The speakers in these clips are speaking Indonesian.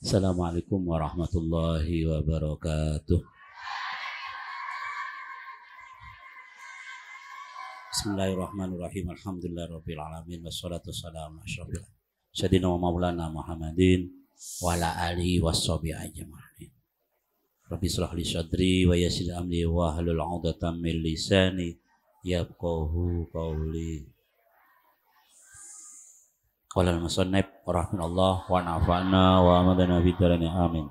Assalamualaikum warahmatullahi wabarakatuh. Bismillahirrahmanirrahim. Alhamdulillahirabbil alamin wassalatu wassalamu ala asyrofil sayyidina wa maulana Muhammadin wa ala alihi washabihi ajmain. Rabbi shrah li sadri wa yassir amri wa hlul 'uqdatam min lisani yafqahu qawli. Qala al-musannif rahimahullah wa nafa'na wa amadana bidharani amin.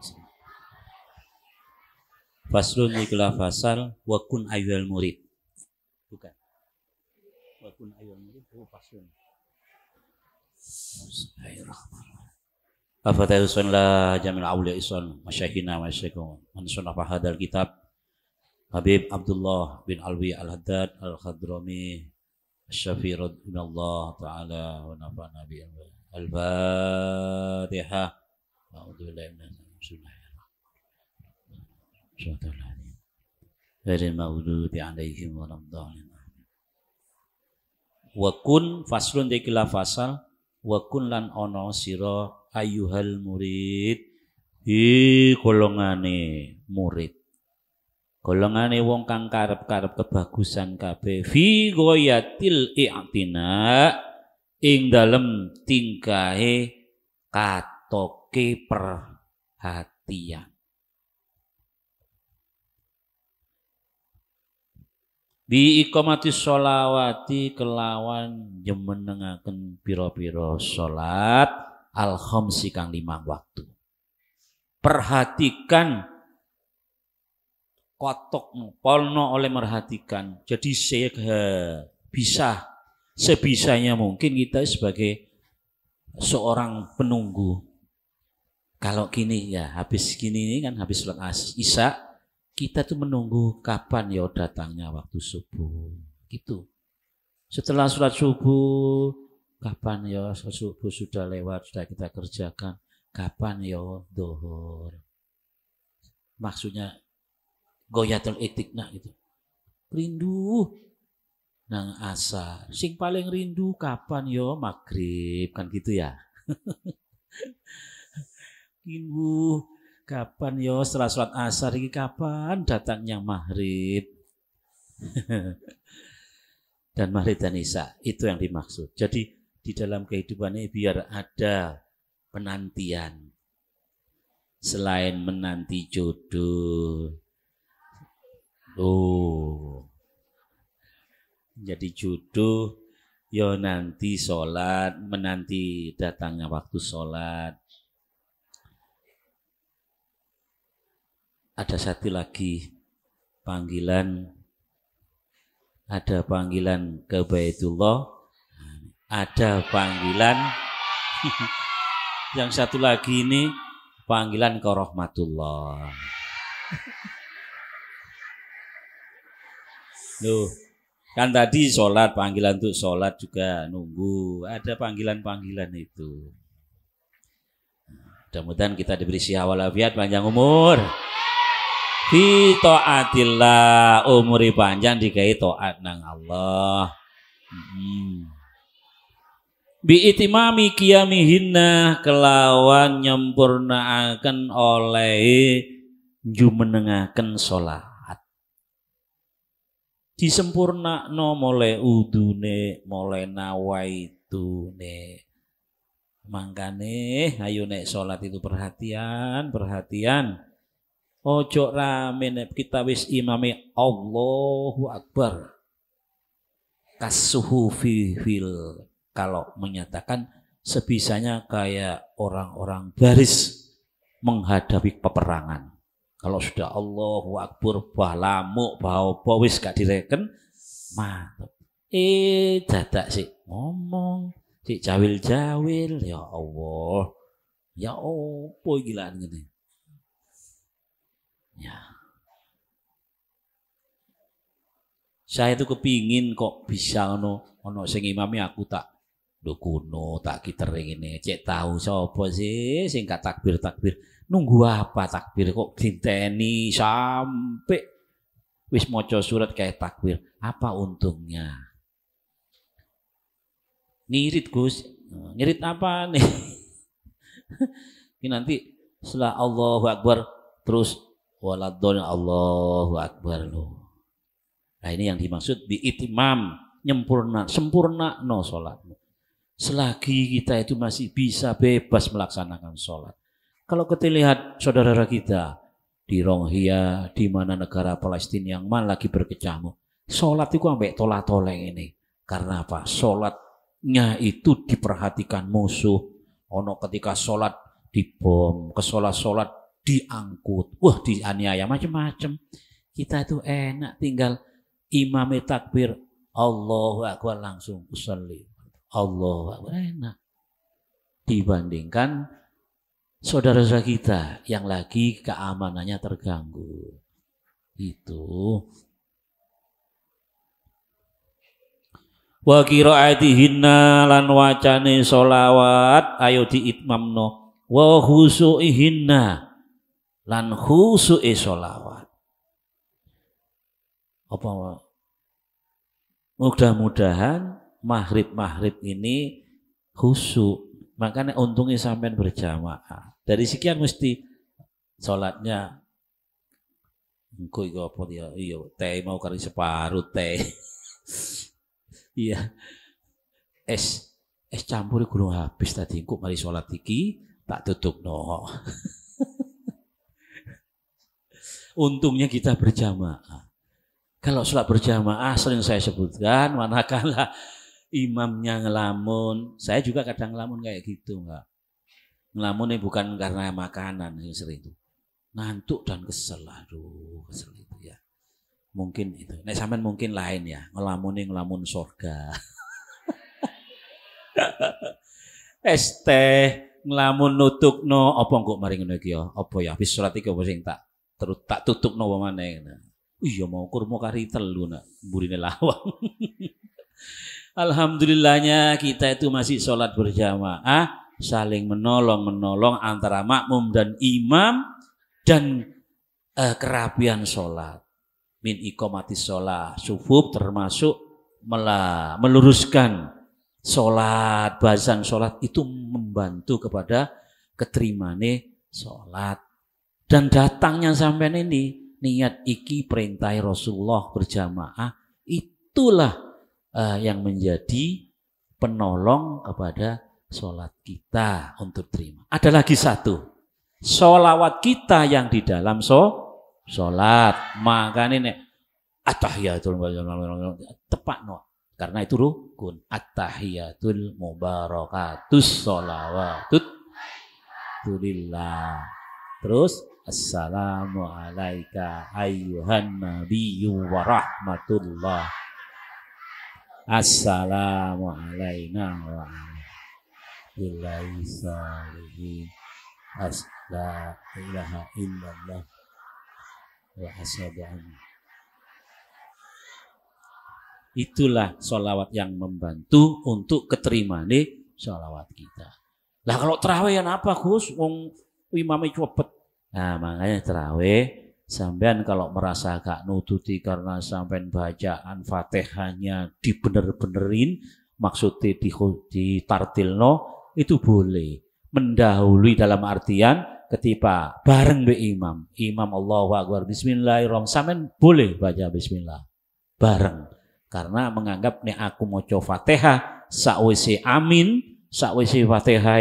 Faslun ikla fasal wa kun ayyuhal murid. Bukan. Wa kun ayyuhal murid faslun. Bismillahirrahmanirrahim. Afata yusallah jamil awliya isan masyaykhina wa masyaykhum man sunafa hadal kitab Habib Abdullah bin Alwi Al-Haddad Al-Khadrami Asy-Syafi'i radhiyallahu ta'ala wa nafa'na bi Al-Fatihah. A'udzu billahi minasyaitonir rajim. Ghairil maghdubi 'alaihim waladdallin. Wa kun faslun dikila fasal wa kun lan ana sira ayyuhal murid hi golongane murid. Golongane wong kang karep-karep kebagusan kabeh fi ghayatil i'tina ing dalem tingkahe katoke perhatian. Bi iqamati sholawati kelawan jemenengaken pira-pira salat al khamsi kang 5 waktu. Perhatikan kotok polno oleh merhatikan. Jadi bisa sebisanya mungkin kita sebagai seorang penunggu. Kalau gini ya habis gini ini kan habis sholat isya kita tuh menunggu kapan ya datangnya waktu subuh gitu. Setelah sholat subuh kapan ya subuh sudah lewat sudah kita kerjakan, kapan ya zuhur. Maksudnya goyatul itikna gitu. Rindu nang asar. Sing paling rindu kapan yo maghrib kan gitu ya. Rindu kapan yo setelah sholat asar ini kapan datangnya maghrib. Dan maghrib dan isya itu yang dimaksud. Jadi di dalam kehidupan ini biar ada penantian. Selain menanti jodoh. Jadi jodoh yo nanti sholat, menanti datangnya waktu sholat. Ada satu lagi panggilan, ada panggilan ke Baitullah, ada panggilan yang satu lagi ini panggilan ke rahmatullah. Loh, kan tadi sholat, panggilan untuk sholat juga nunggu. Ada panggilan-panggilan itu. Mudah-mudahan kita diberi siha walafiat panjang umur. Fi ta'atillah, umuri panjang dikai taat nang Allah. Bi itimami qiyamihinna kelawan nyempurnaaken oleh jumenengaken sholat. Disempurnakno mulai udune, mulai nawaitune. Mangkane ayo nek salat itu perhatian. Ojo rame nek kita wis imame Allahu Akbar. Kasuhu fil kalau menyatakan sebisanya kayak orang-orang baris menghadapi peperangan. Kalau sudah Allahu Akbar balamuk bawa wis gak direken mantap. Dadak sih ngomong, sih jawil-jawil ya Allah. Ya opo gilaan ngene. Ya. Saya itu kepingin kok bisa ono sing imami aku tak kuno tak kitering ini. Cek tahu sapa sih sing gak takbir. Nunggu apa takbir kok dinteni sampai wis maca surat kayak takbir. Apa untungnya? Ngirit Gus. Ngirit apa nih? Ini nanti Setelah Allahu Akbar terus waladhdallin Allahu Akbar loh. Nah ini yang dimaksud bi itimam, sempurna no sholatmu. Selagi kita itu masih bisa bebas melaksanakan sholat. Kalau kita lihat saudara kita di Rohingya, di mana negara Palestina yang mana lagi berkecamuk, sholat itu ambek tolak-toleng ini. Karena apa? Sholatnya itu diperhatikan musuh. Ono ketika sholat dibom, ke sholat diangkut, wah dianiaya macam-macam. Kita itu enak tinggal imamnya takbir, Allahu Akbar langsung usolli, Allahu Akbar, enak. Dibandingkan saudara-saudara kita yang lagi keamanannya terganggu. Itu. Wa qiraatihinna lan wacane sholawat ayo diitmamno wa khusu'ihinna lan khusu'i sholawat. Apa mudah-mudahan maghrib ini khusyuk. Makanya untungnya sampean berjamaah. Dari sekian mesti sholatnya engko iki apa ya? Iya, teh mau kari separuh teh. Iya. Es campur gurung habis tadi engko mari sholat iki tak tutupno. Untungnya kita berjamaah. Kalau sholat berjamaah sering saya sebutkan, manakala imamnya ngelamun, saya juga kadang ngelamun kayak gitu, enggak. Ngelamunnya bukan karena makanan yang sering itu. Ngantuk dan kesel, aduh kesel itu ya. Mungkin itu. Nek sampean mungkin lain ya, ngelamun surga. Ngelamun nutukno apa kok mari ngono iki ya? Apa ya habis salat iki apa sing tak tutukno apa maneh. Iya mau kurma kari telu nak burine lawang. Alhamdulillahnya kita itu masih sholat berjamaah, saling menolong antara makmum dan imam dan kerapian sholat. Min iqamatis sholat sufuf termasuk meluruskan sholat, bahasan sholat itu membantu kepada keterimane sholat. Dan datangnya sampai ini niat iki perintah Rasulullah berjamaah itulah yang menjadi penolong kepada sholat kita untuk terima. Ada lagi satu, sholawat kita yang di dalam sholat. Makanya nek at-tahiyatul tepat no, karena itu rukun. At-tahiyatul mubarakatus sholawatut lillah. Terus assalamu alaika ayyuhan nabiyyu wa rahmatullah. Assalamu alaina wa billahi salihin. La ilaha illallah wa asyhadu anna. Itulah sholawat yang membantu untuk keterimane sholawat kita. Lah kalau tarawih apa Gus? Wong imamnya cepet. Nah makanya tarawih sampean kalau merasa gak nututi karena sampean bacaan Fatihahnya dibener-benerin, maksudnya ditartilno, itu boleh. Mendahului dalam artian ketika bareng be imam Allahu Akbar bismillahirrahmanirrahim, sampean boleh baca bismillah bareng karena menganggap nek aku maca Fatihah sakwise amin, sakwise Fatihah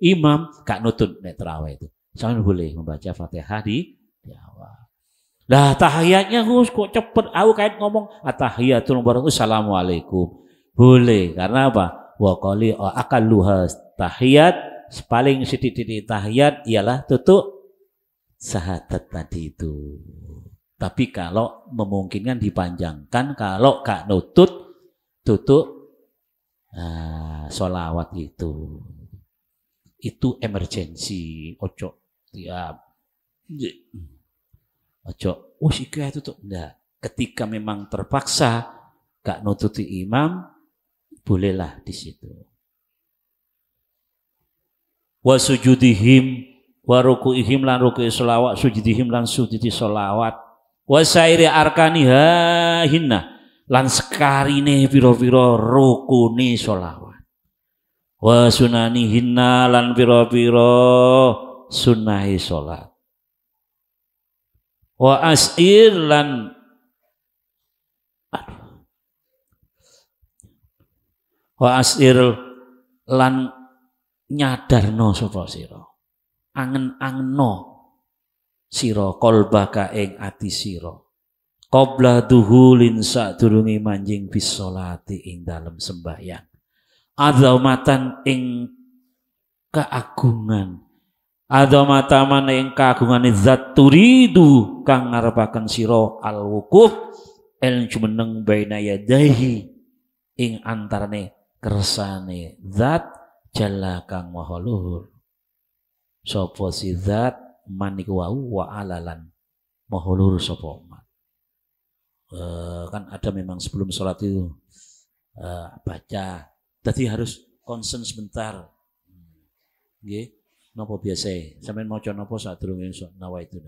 imam gak nutut nek tarawih itu. Sampean boleh membaca Fatihah di awal. Lah tahiyatnya Gus kok cepet, aku kait ngomong at-tahiyatul mubarakatuh assalamualaikum. Boleh karena apa? Wa qali aqalluha tahiyat, paling sedikit tahiyat ialah tutup syahadat tadi itu. Tapi kalau memungkinkan dipanjangkan, kalau gak nutut tutup sholawat itu emergensi. Ojo tiap ojo iki tutup enggak. Ketika memang terpaksa gak nututi imam, bolehlah di situ. Wa sujudihim wa ruku'ihim lan ruku'i sholawat, sujudihim lan sujudi sholawat, wa sairi arkaniha hinna lan sekarine pira-pira rukune sholawat, wa sunanihinna lan pira-pira sunahi salat. Wa asir lan nyadarno sapa sira. Angen-angeno sira qalbaka ing ati sira. Qabla duhulin sadurunge manjing bis sholati ing dalem sembahyang. Azamatan ing keagungan. Azamatan ing keagungan zat turidu kang ngarepaken sira al-wuquf el jumeneng baina yadaihi ing antarane kersane zat jalla kang maha luhur. Sapa si zat maniku wau wa alalan maha luhur sapa man. Kan ada memang sebelum sholat itu baca. Tadi harus konsen sebentar. Nggih, napa biasa? Sampeyan maca napa sadurunge nawa itu?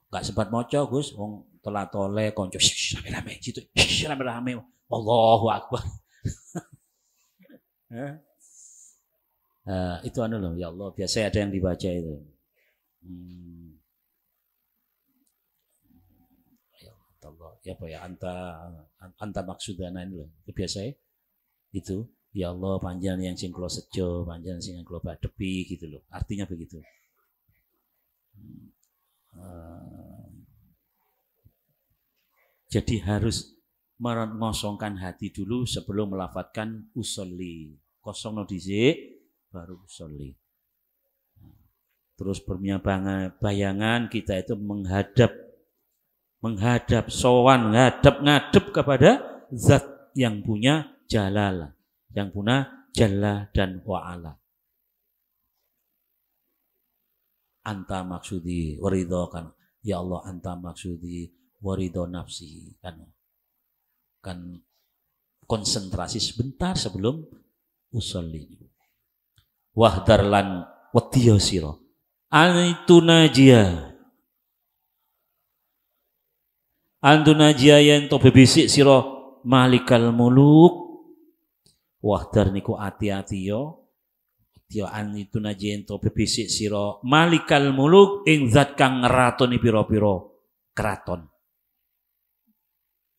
Enggak sempat maca, Gus, wong telat-tole kanca rame-rame situ. Rame-rame. Allahu Akbar. Itu loh, ya Allah, biasa ada yang dibaca itu. Ya apa ya anta maksudana ini loh. Itu biasa ya. Itu ya Allah panjang yang sing kula sejo, panjang sing kula badepi gitu loh. Artinya begitu. Jadi harus mengosongkan hati dulu sebelum melafatkan usolli. Kosong no dhisik baru usolli. Terus bayangan kita itu menghadap sowan, ngadep kepada zat yang punya jalala, yang punya jalla dan wa'ala. Anta maksudi waridho kan, ya Allah anta maksudi waridho nafsi kan konsentrasi sebentar sebelum usolli. Wahdar lan wadiyo siro antunajia yen to bebisik sira malikal muluk. Wahdar niku ati-ati yo anitu najiyen to bebisik sira malikal muluk ing zat kang ngeratoni pira-pira keraton.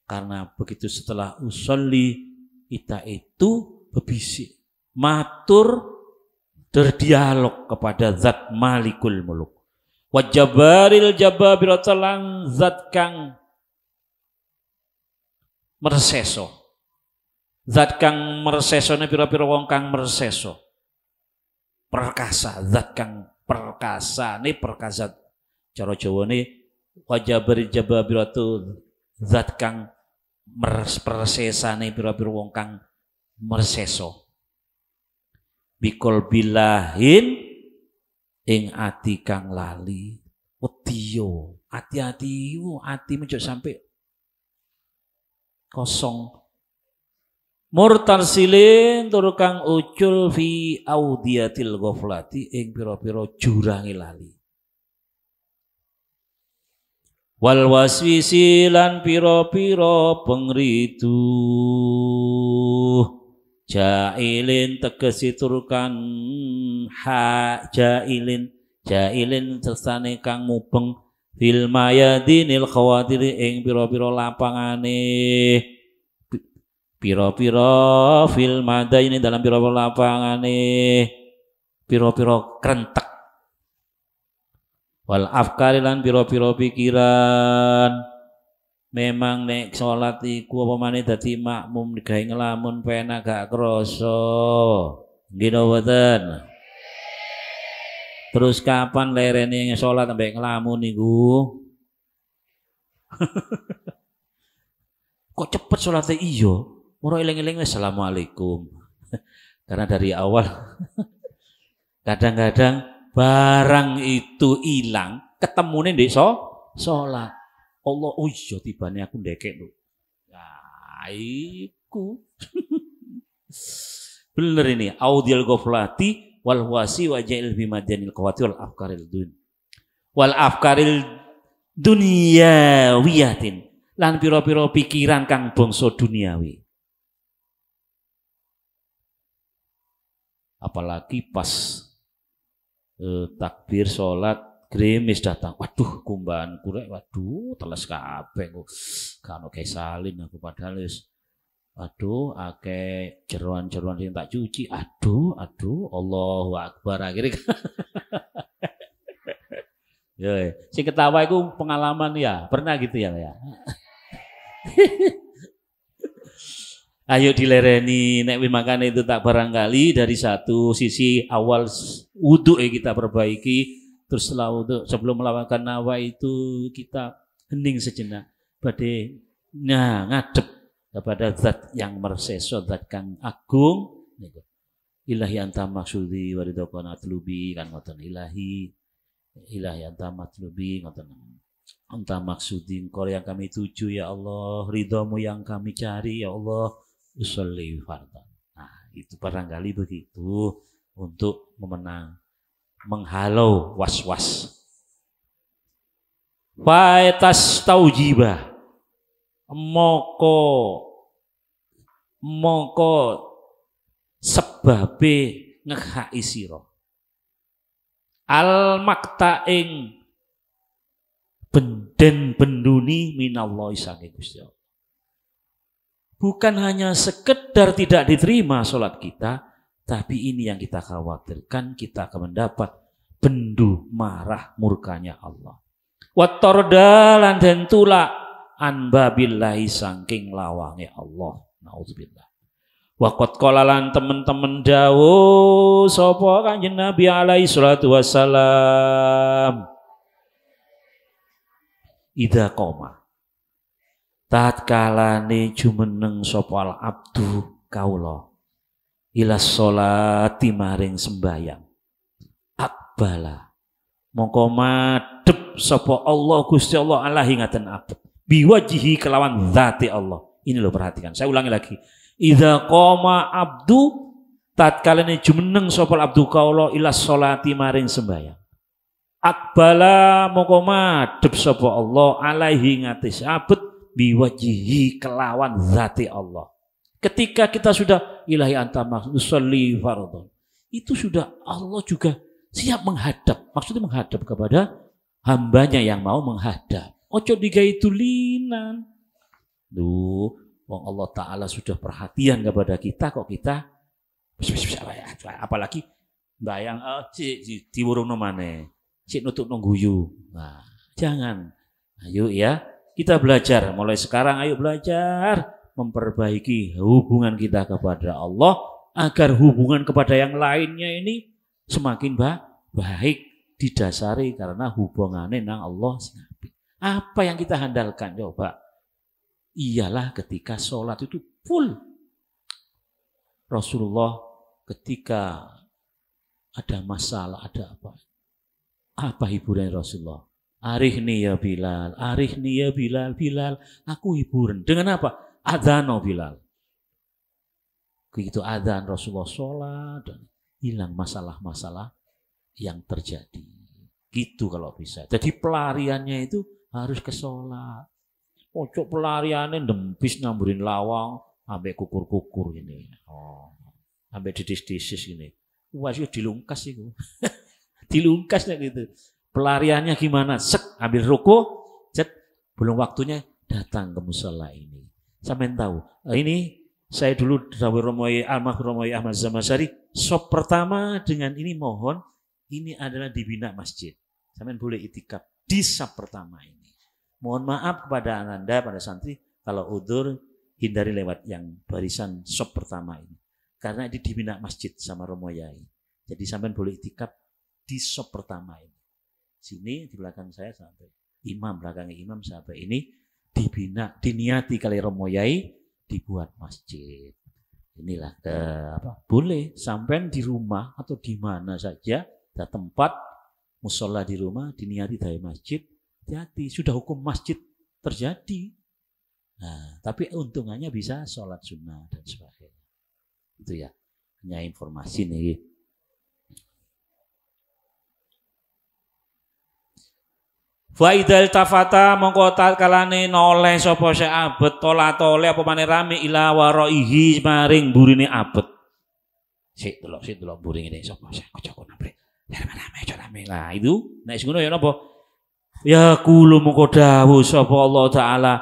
Karena begitu setelah usolli kita itu bebisik matur berdialog kepada zat malikul muluk. Wajabaril jababiratalang zat kang merseso. Zat kang mersesone pira-pira wong kang merseso. Perkasa, zat kang perkasa. Ini perkasa cara Jawane wajabari jababiratu zat kang persesane pira-pira wong kang merseso. Bikol bilahin ing ati kang lali. Wediyo, hati-hati ati menjok sampai kosong. Murtarsilin tur kang ucul fi audiatil ghaflati ing pira-pira jurange lali. Wal waswisi lan pira-pira pengridu. Jailin tegesi turkan jailin sesane kang mubeng fil mayadinil khawatir ing pira-pira lapangane pira-pira fil madaini dalam pira-pira lapangane pira-pira krentek wal afkari lan pira-pira pikiran. Memang nek salat iku apa maneh dadi makmum gawe ngelamun penak gak krasa. Nggih mboten. Terus kapan lerene salat sampai ngelamun niku? Kok cepet salatnya iya? Ora eling-eling assalamualaikum. Karena dari awal kadang-kadang barang itu hilang, ketemune ndek salat. Allah, oh iya tibane aku ndekek lho. Ya iku. Bener ini, audil ghaflati wal wasi wa ja'il bi madanil qawati wal afkaril dun. Wal afkaril dunyawiyatin. Lan pira-pira pikiran kang bangsa duniawi. Apalagi pas takbir salat grimis datang. Waduh, kumbahan kurek, waduh, teles kabeh kok. Kan oke salin aku padahal wis aduh, akeh jeroan-jeroan sing tak cuci. Aduh, Allahu Akbar akhirnya. Ya, sing ketawa itu pengalaman ya, pernah gitu ya. Ayo dilereni, nek makan itu tak barangkali dari satu sisi awal wudhu kita perbaiki, terus setelah wudhu sebelum melakukan nawa itu kita hening sejenak, badhe ngadep kepada zat yang merseso, zat kang agung. Ilahi anta maksudi waridokona atlubi kan ngoten ilahi anta matlubi ngoten anta maksudi engkau yang kami tuju ya Allah, ridhamu yang kami cari ya Allah, usolli fardan. Nah itu barangkali begitu untuk menghalau was-was. Faitas taujibah moko sebabe ngehaki sira al maktaing benden benduni minallahi saking Gusti Allah. Bukan hanya sekedar tidak diterima sholat kita, tapi ini yang kita khawatirkan, kita akan mendapat bendu marah murkanya Allah. Wattorda lan den tulak anbabillahi saking lawange Allah. Nauzubillah. Waqat qalalan teman-teman dawuh sapa Kanjeng Nabi alaihi salatu wassalam. Idza qoma tatkalane jumeneng sapa al abdu kaula ila sholati maring sembayang akbala mongko madhep sapa Allah Gusti Allah alaihi ngaten abd biwajihi kelawan zati Allah. Ini loh perhatikan, saya ulangi lagi. Idza qoma abdu tatkalane jumeneng sapa abdu kaula ila sholati maring sembayang akbala mongko madhep sapa Allah alaihi ngatis abd biwajihi kelawan zati Allah. Ketika kita sudah ilahi anta maksudli fardhon, itu sudah Allah juga siap menghadap. Maksudnya menghadap kepada hambanya yang mau menghadap. Ojo digawe tulinan. Duh, wong Allah Ta'ala sudah perhatian kepada kita, kok kita apalagi bayang diwurungno maneh. Cik nutuk nungguyu. Nah, jangan. Ayo ya, kita belajar mulai sekarang, ayo belajar memperbaiki hubungan kita kepada Allah agar hubungan kepada yang lainnya ini semakin baik didasari karena hubungannya nang Allah. Apa yang kita handalkan coba? Iyalah ketika sholat itu full. Rasulullah ketika ada masalah, ada apa hiburan Rasulullah? Arihni ya Bilal, arihni ya Bilal, Bilal, aku hiburan. Dengan apa? Adzano Bilal. Begitu adzan Rasulullah sholat dan hilang masalah-masalah yang terjadi. Gitu kalau bisa. Jadi pelariannya itu harus ke sholat. Ojo pelariannya dempis nyamburin lawang, ambek kukur-kukur ini. Oh, ambek disis-disis ini. Wah, sih dilungkas itu. Dilungkasnya gitu. Pelariannya gimana? Sek, ambil ruku, cet, belum waktunya datang ke musala ini. Sampai tahu. Ini saya dulu Dawir Romoyi Ahmad Zamasyari. Sop pertama dengan ini mohon, ini adalah dibina masjid. Sampai boleh itikaf di sop pertama ini. Mohon maaf kepada Anda, pada santri, kalau udzur hindari lewat yang barisan sop pertama ini. Karena ini dibina masjid sama Romoyai. Jadi sampai boleh itikaf di sop pertama ini. Sini di belakang saya sampai imam, belakangnya imam sampai ini dibina, diniati kali Romoyai dibuat masjid. Inilah boleh sampai di rumah atau di mana saja ada tempat musola di rumah diniati dari masjid, hati-hati sudah hukum masjid terjadi. Nah, tapi untungannya bisa sholat sunnah dan sebagainya. Itu ya, hanya informasi nih. Faidal tafata mongko kalane noleh sapa sek abet tola-tole apa maneh rame ila waraihi maring burine abet. Sik delok buring ini sapa sek kocok nabrek. Rame-rame Nah, itu nek ngono ya napa? Ya kulu moko dawuh sapa Allah taala,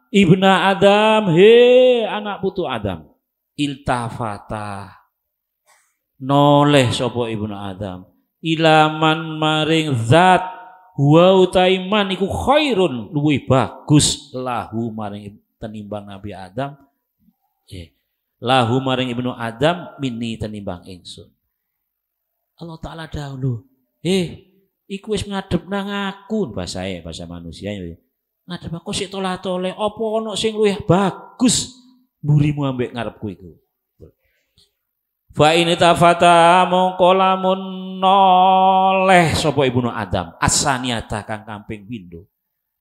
Ibna Adam, he anak putu Adam. Iltafata noleh sapa Ibnu Adam. Ilaman maring zat wa utaiman iku khairun luwih bagus lahu maring tenimbang Nabi Adam. Lahu maring Ibnu Adam minni tenimbang ingsun. Allah taala dahulu. Iku wis ngadep nang aku bahasa manusia ya. Ngadep aku sik tolah-toleh apa ana sing luwih bagus mburimu ambek ngarepku iku. Fa in tafata mongko lamun noleh sapa Ibnu Adam asaniata kang kamping pindho.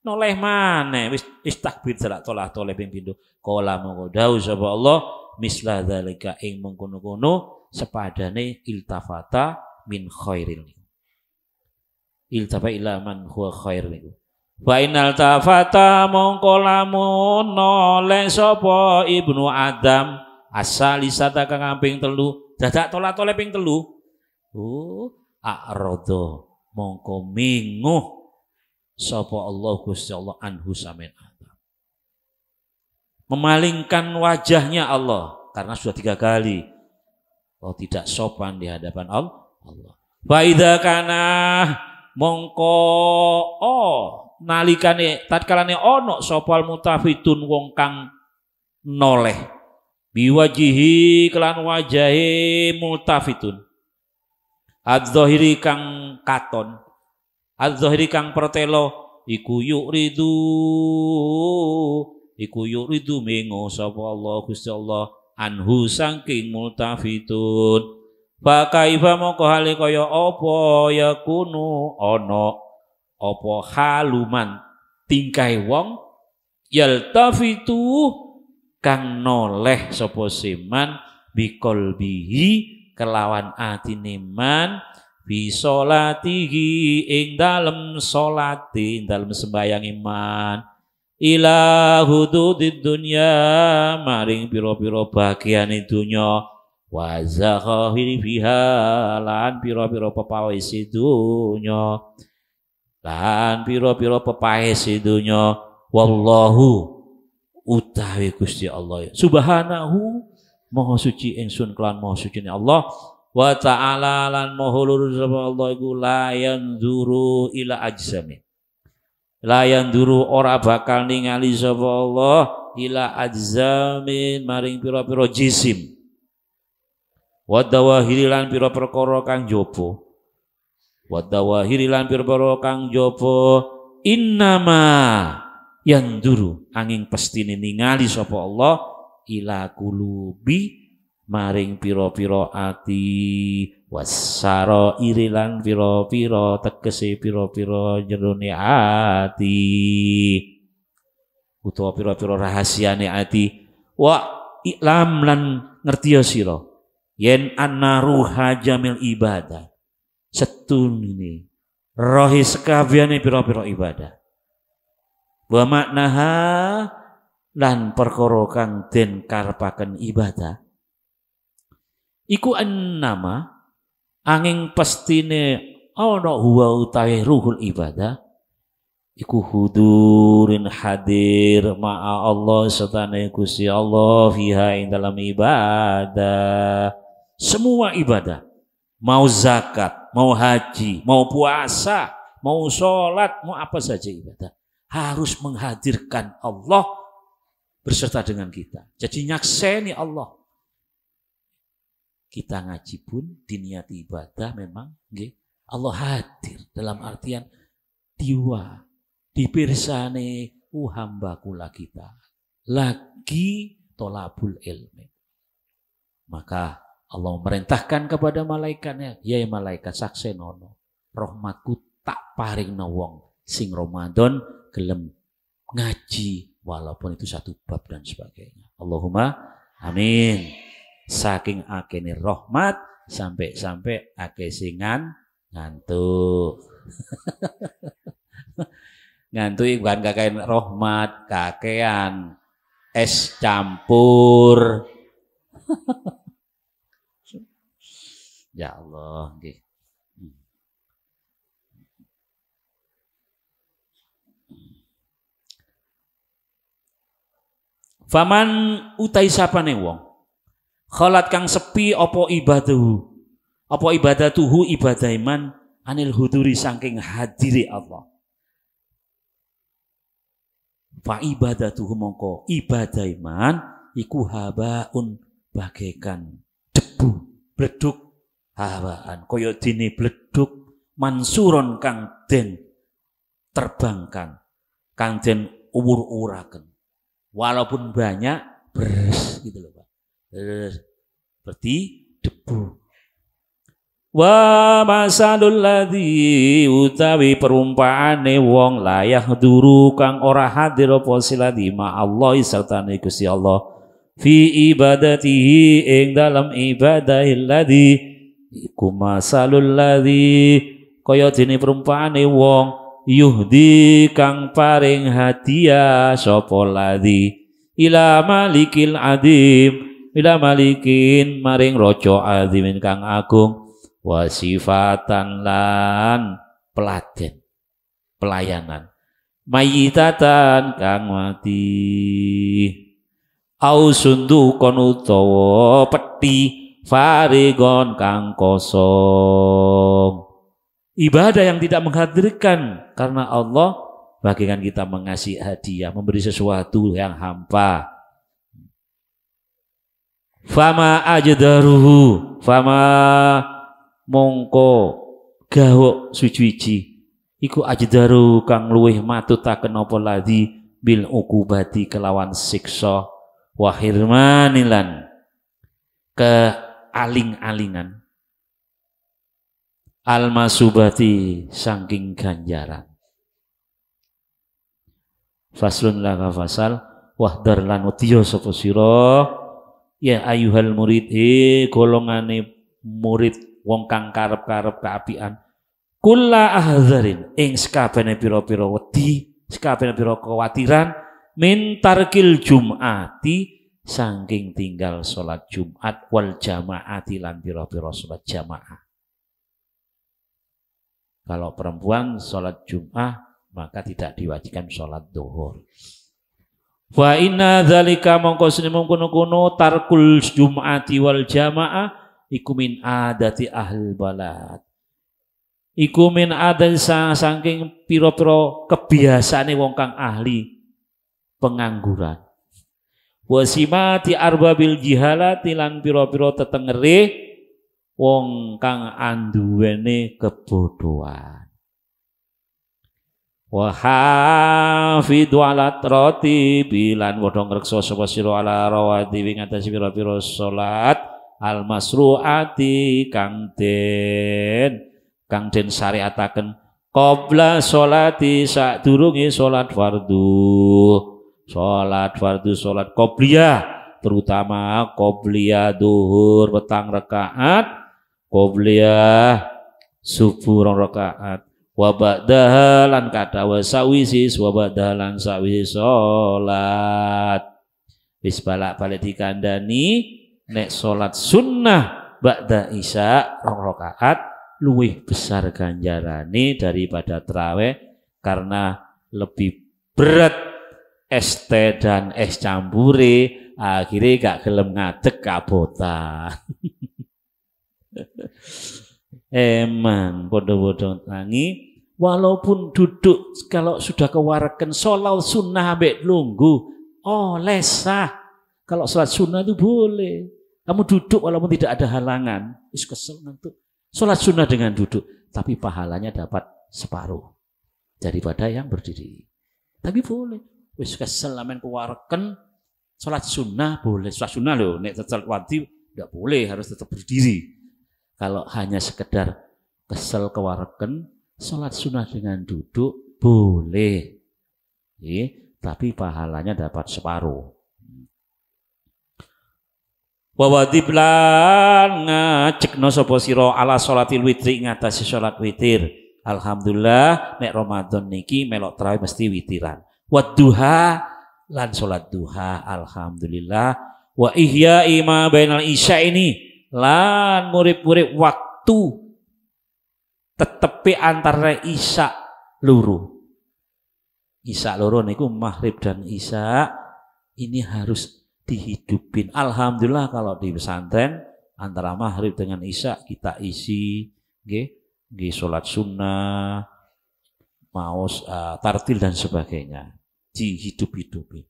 Noleh maneh wis takbir salat tolah-toleh ping pindho. Kala mongko dawuh sapa Allah misla zalika ing mengkono-kono sepadane iltafata min khairil. Iltafa ila man huwa khair niku. Wa innal tafata mongko lamun noleh sapa Ibnu Adam asalisata kang kamping telu dadak tolah-toleh ping telu. A'radha mongko minguh sapa Allah Gusti Allah anhu samin Adam. Memalingkan wajahnya Allah karena sudah 3 kali. Oh tidak sopan di hadapan Allah. Fa idza kana mongko nalikane tatkalane ana sapa mutafitun wong kang noleh biwajihi kelan wajahe multafitun adzahiri kang katon adzahiri kang pertelo iku yuridu mengo sapa Allah Gusti Allah anhu saking multafitun fa kaifa moko hale kaya apa yakunu ana apa haluman tingkai wong yaltafitu kang noleh sapa seman biqalbihi kelawan atine man bi salatihi ing dalem salate ing dalem sembayang iman ila hududid dunya maring pira-pira bagiane dunya wa zakhiri fiha lan pira-pira pepawis dunya lan pira-pira pepawis dunya wallahu utawi Gusti Allah subhanahu maha suci ingsun kelan maha suci Allah wa ta'ala lan maha luhur sapa Allah iku la yanzuru ila ajsami la yanzuru ora bakal ningali sapa Allah ila ajzamin maring pira-pira jisim wa dawahiri lan pira perkara kang jaba wa dawahiri lan pira-pira kang jaba innama yanzuru angin pestine ningali sapa Allah ila kulubi maring pira-pira ati wasara irilan pira-pira tegese pira-pira jerone ati utawa pira-pira rahasiane ati wa iklam lan ngertiya sira yen annaruha jamil ibadah setune rohi sekabehane pira-pira ibadah wa maknaha lan perkara kang den karepaken ibadah iku annama angin pestine ana huwa utawi ruhul ibadah iku hudurin hadir ma'a Allah sertane Gusti Allah fiha ing dalam ibadah semua ibadah mau zakat mau haji mau puasa mau sholat mau apa saja ibadah harus menghadirkan Allah berserta dengan kita. Jadi nyakseni Allah. Kita ngaji pun diniati ibadah memang Allah hadir dalam artian diwa dipirsane hamba kula kita lagi tolabul ilmi. Maka Allah memerintahkan kepada malaikatnya, ya malaikat saksenono rahmatku tak paringna wong sing Ramadan gelem ngaji walaupun itu 1 bab dan sebagainya. Allahumma amin. Saking akene rahmat sampai akeh singan ngantuk. Ngantuk bukan kakean rahmat, kakean es campur. Ya Allah nggih. Faman utai sapane wong kholat kang sepi apa ibadatuhu ibadah iman anil huduri saking hadiri Allah. Fa ibadatuhu mongko ibadah iman iku habaun bagaikan debu bleduk hawaan kaya dene bleduk mansuron kang den terbangkan kang den uwur-uwuraken walaupun banyak beres gitu loh Pak. Seperti debu. Wa masalul ladzi utawi perumpaane wong layah duru kang ora hadir apa siladi ma Allah sartane Gusti Allah fi ibadatihi ing dalam ibadahil ladzi iku masalul ladzi kaya dene perumpaane wong yuhdi kang paring hadiah sapa ladzi ila malikin maring raja azimin kang agung wasifatan lan pelayanan mayitatan kang mati au sundukon utawa peti farigon kang kosong. Ibadah yang tidak menghadirkan karena Allah bagaikan kita mengasih hadiah, memberi sesuatu yang hampa. Fama ajdaruhu fama mongko gawok suci-suci iku ajdaru kang luweh matutaken apa ladzi bil ukubati kelawan siksa wa hirmanilan kealing-alingan almasubati saking ganjaran. Faslun laka fasal wahdar lan utiya sapa sira ya ayuhal murid golongane murid wong kang karep-karep kaapian kula ahzarin ing sakabehane pira-pira wedi sakabehane pira kewatiran min tarkil jum'ati saking tinggal salat Jumat wal jamaati lan pira-pira salat jamaah. Kalau perempuan salat Jumat maka tidak diwajibkan salat zuhur. Wa inna dzalika mongko sene mungkono tarkul jum'ati wal jamaah iku min adati ahli balad. Iku min adat saking pira-pira kebiasaane wong kang ahli pengangguran. Wasimati arbabil jihalati lan pira-pira tetengere wong kang anduwene kebodohan. Wa hafidhu ala roti bilan padha ngreksa sapa sira ala rawati ing atas pira-pira salat al masruati kang den syariataken qabla sholati sadurunge salat fardu. Salat qobliyah terutama qobliyah duhur petang rakaat, qobliyah subuh rong rakaat, wa ba'daha lan kadawa sawisi wa ba'daha lan sawisi salat. Wis balak-balik dikandani nek salat sunnah ba'da isya rong rakaat luwih besar ganjarane daripada tarawih karena lebih berat es teh dan es campure akhirnya gak gelem ngadeg kabotan. Emang bodoh-bodoh tangi walaupun duduk kalau sudah kewareken sholat sunnah ambek lunggu lesah. Kalau sholat sunnah itu boleh kamu duduk walaupun tidak ada halangan. Is kesel ngantuk. Sholat sunnah dengan duduk tapi pahalanya dapat separuh daripada yang berdiri. Tapi boleh. Wis kesel amen kuwareken salat sunnah boleh. Salat sunnah loh, nek salat wajib enggak boleh, harus tetap berdiri. Kalau hanya sekedar kesel kewareken salat sunnah dengan duduk boleh. Tapi pahalanya dapat separuh. Wa wajib lan ngajekno sapa sira ala salatil witri ngatasi salat witir. Alhamdulillah nek Ramadan niki melok tarawih mesti witiran. Wadduha lan salat duha alhamdulillah wa ihya ima bainal isya ini lan murid-murid waktu tetepi antara isya loro niku maghrib dan isya Ini harus dihidupin. Alhamdulillah kalau di pesantren antara maghrib dengan isya kita isi nggih salat sunnah, maos tartil dan sebagainya. Dihidup-hidupi.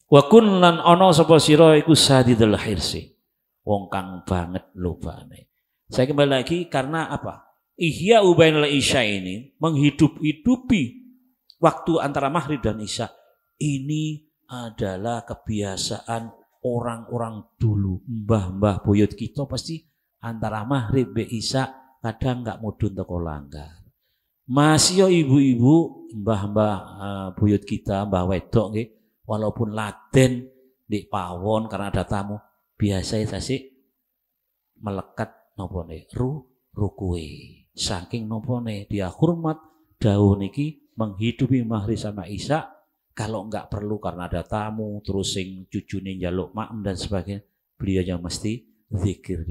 Wa kun lan ana sapa sira iku sadidul hirsi. Wong kang banget lobane. Saya kembali lagi karena apa? Ihya ubainal isya ini menghidup-hidupi waktu antara maghrib dan isya. Ini adalah kebiasaan orang-orang dulu. Mbah-mbah buyut kita pasti antara maghrib be isya kadang nggak mudun teko langgar. Masih ibu-ibu, mbah-mbah buyut kita, mbah wedok nggih, walaupun laden di pawon karena ada tamu, biasanya sih melekat nopo ne rukue. Saking nopo ne dia hormat dawuh niki menghidupi maghrib sama isya. Kalau enggak perlu karena ada tamu, terus sing cucune njaluk maem dan sebagainya, beliau yang mesti zikir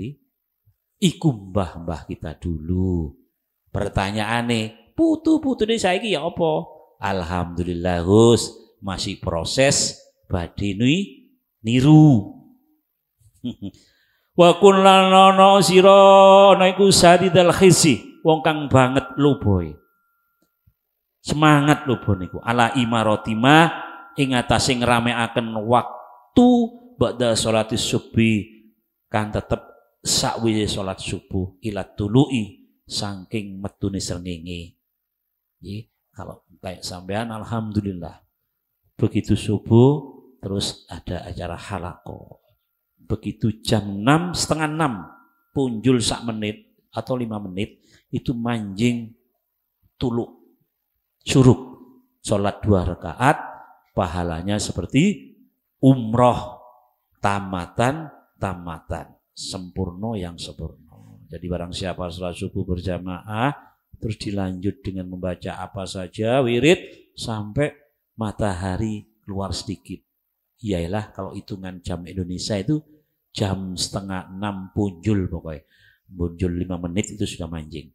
iku mbah-mbah kita dulu. Pertanyaane, putu-putu ini saiki ya apa? Alhamdulillah Gus, masih proses badhe niru. Wa kun lana sira naiku sadidal khisi, wong kang banget luboy. Semangat lho niku ala imarotima ing atase ngramekaken waktu ba'da sholatis subuh kan tetep sakwise salat subuh ila tulu'i saking metune srengenge. Nggih, kalau kayak sampean alhamdulillah. Begitu subuh terus ada acara halaqah. Begitu jam 6, setengah 6 punjul sak menit atau 5 menit itu manjing tuluk suruk, sholat 2 rakaat, pahalanya seperti umroh tamatan, sempurna yang sempurna. Jadi barang siapa sholat subuh berjamaah, terus dilanjut dengan membaca apa saja, wirid, sampai matahari keluar sedikit. Iyalah kalau hitungan jam Indonesia itu jam setengah 6 punjul pokoknya. Punjul 5 menit itu sudah manjing.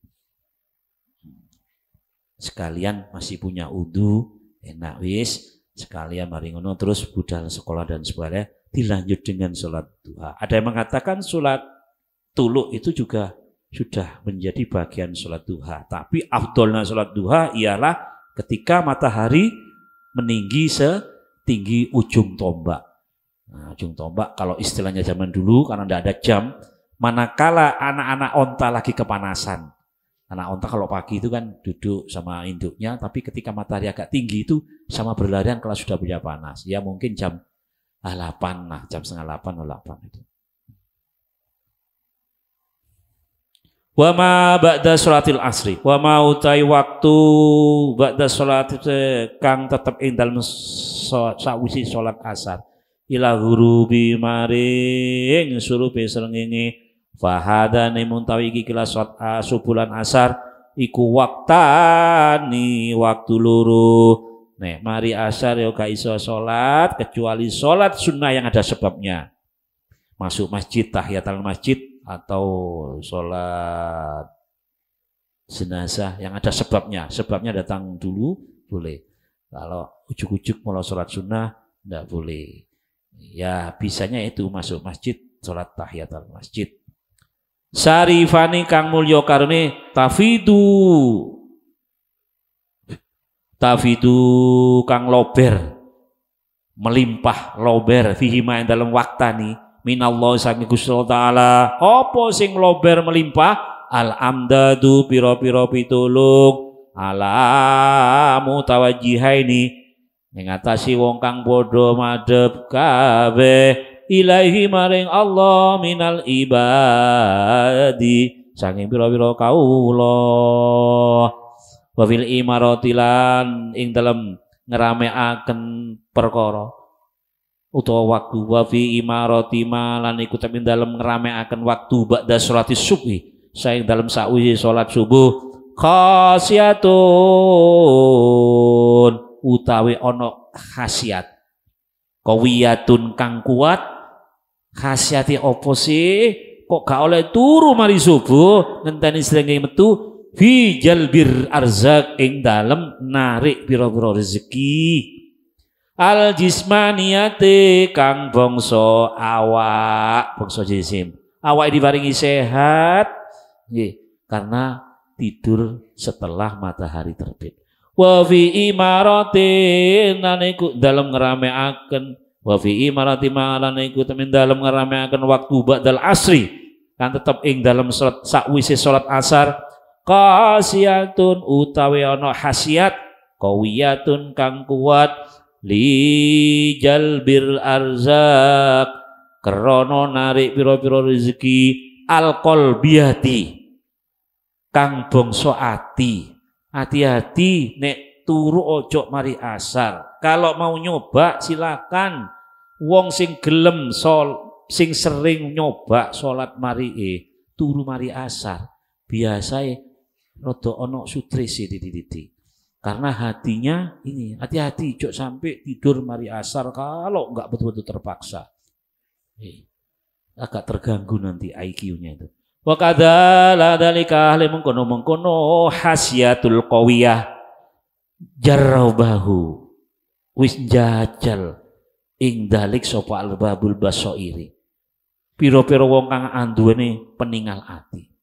Sekalian masih punya udu, enak wis, sekalian mari ngono terus budal sekolah dan sebagainya, dilanjut dengan sholat duha. Ada yang mengatakan sholat tuluk itu juga sudah menjadi bagian sholat duha. Tapi afdolnya sholat duha ialah ketika matahari meninggi setinggi ujung tombak. Nah, ujung tombak kalau istilahnya zaman dulu karena tidak ada jam, manakala anak-anak onta lagi kepanasan. Anak onta kalau pagi itu kan duduk sama induknya, tapi ketika matahari agak tinggi itu sama berlarian kalau sudah punya panas. Ya mungkin jam 8 lah, jam setengah 8 atau 8 itu. Wa ma ba'da sholatil asri, wa ma utai waktu ba'da sholat kang tetep ing dalem sawisi sholat asar. Ila ghurubi maring surupe srengenge fahadane muntawi iki kila sholat subulan asar iku waktani waktu loro. Nek mari asar ya gak iso sholat kecuali sholat sunnah yang ada sebabnya. Masuk masjid tahiyatul masjid atau sholat jenazah yang ada sebabnya. Sebabnya datang dulu boleh. Kalau ujuk-ujuk mulai sholat sunnah tidak boleh. Ya bisanya itu masuk masjid sholat tahiyatul masjid. Sarifani kang mulya karone tafidu kang lober melimpah lober fihi ma dalam waktani minallah saking Gusti taala apa sing lober melimpah al amdadu pira-pira pitulung ala mutawajjihaini ing atasi wong kang padha madhep kabeh ilahi maring Allah minal ibadi saking pira-pira kawula wa fil imaratilan ing dalem ngramekaken perkara utawa waktu wa fi imarati malan iku tapi dalem ngramekaken waktu ba'da sholatis subhi saing dalem sakwise salat subuh khasiatun utawi ana khasiat kawiyatun kang kuat. Khasiate opo sih kok gak oleh turu mari subuh ngenteni srengenge metu fi jalbir arzak ing dalem narik pira-pira rezeki al jismaniyati kang bangsa awak, bangsa jisim. Awak diparingi sehat nggih karena tidur setelah matahari terbit. Wa fi imaratin naniku dalam ngerameaken wa fi imarati ma'alan iku temen dalam ngerameaken waktu ba'dal asri kan tetep ing dalam salat sakwise salat asar qasiyatun utawi ana khasiat qawiyatun kang kuat li jalbil arzak krana narik pira-pira rezeki alqalbiyati kang bangsa ati. Hati-hati nek turu ojo mari asar. Kalau mau nyoba silakan. Wong sing gelem sing sering nyoba salat mari turu mari asar. Biasae rada ana sutrese titik-titik. Karena hatinya ini hati-hati ojo sampai tidur mari asar kalau enggak betul-betul terpaksa. Agak terganggu nanti IQ-nya itu. Wa kadzala dzalika ahli mengkono khasiatul qawiyah jarrabahu wis jajal ing dalik sapa albabul basairi pira-pira wong kang anduweni peningal ati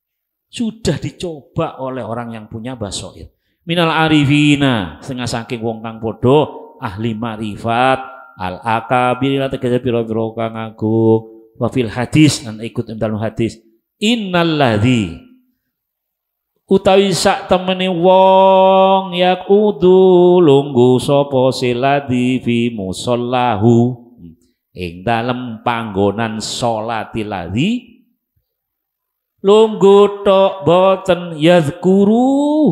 sudah dicoba oleh orang yang punya basair minal arifina setengah saking wong kang padha ahli marifat al akabir tegese pira-pira kang agung wa fil hadis lan ikut dalam hadis innalladzi utawi sak temene wong yakudu lungguh sapa siladi fi musallahu ing dalem panggonan salati ladzi lungguh tok boten yazkuru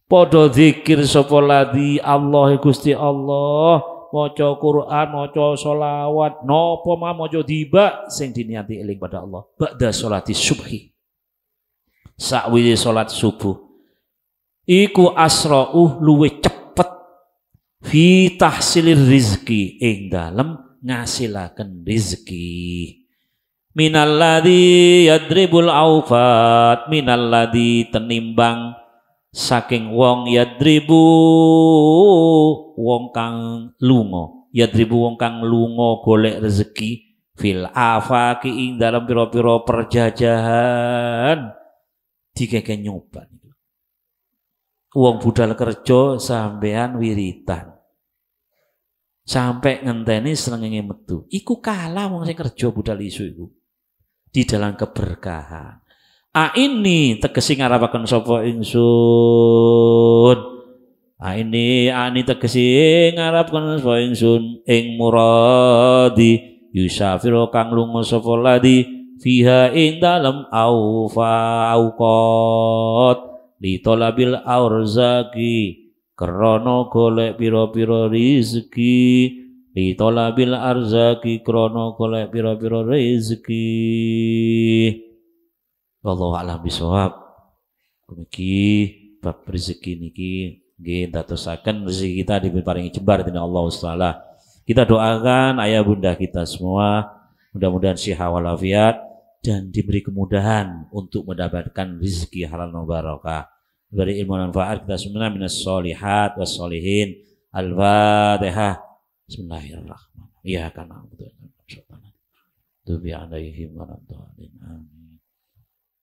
padha zikir sapa ladzi Allah Gusti Allah maca Quran, maca sholawat, napa maca tiba sing diniati eling pada Allah. Ba'da sholati subhi. Sakwise salat subuh. Iku asra'uh luwih cepet fi tahsilir rizki ing dalem ngasilaken rizki. Minalladzi yadribul aufat minalladzi tenimbang saking wong yadribu wong kang lunga yadribu wong kang lunga golek rezeki fil afaqi ing dalam pira-pira perjajahan dikeke nyoba wong budal kerja sampean wiritan sampai ngenteni srengenge metu iku kalah wong sing kerja budal isu iku di dalam keberkahan. Ini tegesi ngarapaken sapa ingsun. Ini tegesi ngarapaken sapa ingsun ing muradi yusafiru kang lunga sapa ladi fiha ing dalem auqat li talabil arzaki krana golek pira-pira rezeki li talabil arzaki krana golek pira-pira rezeki. Wallahu a'lam bishawab. Niki bab rezeki niki nggih dadosaken rezeki kita diparingi jembar dening Allah Taala. Kita doakan ayah bunda kita semua mudah-mudahan sehat walafiat dan diberi kemudahan untuk mendapatkan rezeki halal dan barakah. Beri ilmu manfaat kita semua minas solihat was solihin. Al-Fatihah. Bismillahirrahmanirrahim. Ya kana. Tubi alaihim wa radhiyallahu. Amin.